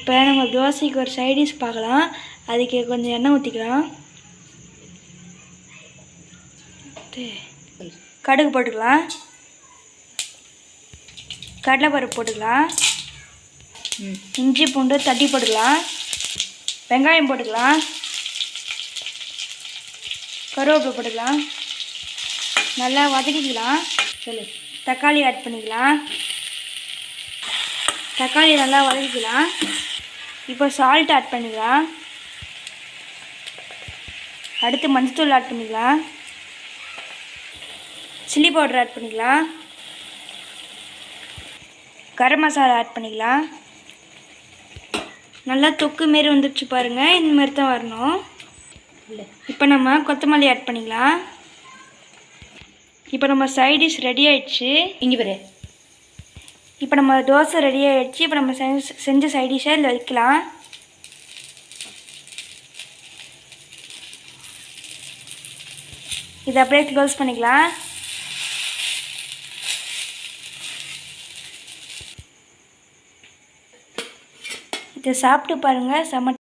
இப்போ நம்ம தோசைக்கு ஒரு சைடிஷ் பார்க்கலாம். அதுக்கு கொஞ்சம் எண்ணெய் ஊற்றிக்கலாம். கடுகு போட்டுக்கலாம். கடலைப்பருப்பு போட்டுக்கலாம். இஞ்சி பூண்டு தட்டி போட்டுக்கலாம். வெங்காயம் போட்டுக்கலாம். கருவேப்பிலை போட்டுக்கலாம். நல்லா வதக்கிக்கலாம். தக்காளி ஆட் பண்ணிக்கலாம். தக்காளி நல்லா வதக்கிக்கலாம். இப்போ சால்ட் ஆட் பண்ணிக்கலாம். அடுத்து மஞ்சத்தூள் ஆட் பண்ணிக்கலாம். சில்லி பவுடர் ஆட் பண்ணிக்கலாம். கரம் மசாலா ஆட் பண்ணிக்கலாம். நல்லா தொக்கு மாரி வந்துடுச்சு பாருங்கள். இந்த மாதிரி தான் வரணும். இப்போ நம்ம கொத்தமல்லி ஆட் பண்ணிக்கலாம். இப்போ நம்ம சைடிஷ் ரெடி ஆயிடுச்சு. இங்கே பாரு. இப்போ நம்ம தோசை ரெடி ஆகிடுச்சு. இப்போ நம்ம செஞ்ச சைடிஷை இதில் வைக்கலாம். இதை அப்படியே க்ளோஸ் பண்ணிக்கலாம். இதை சாப்பிட்டு பாருங்கள். செம்ம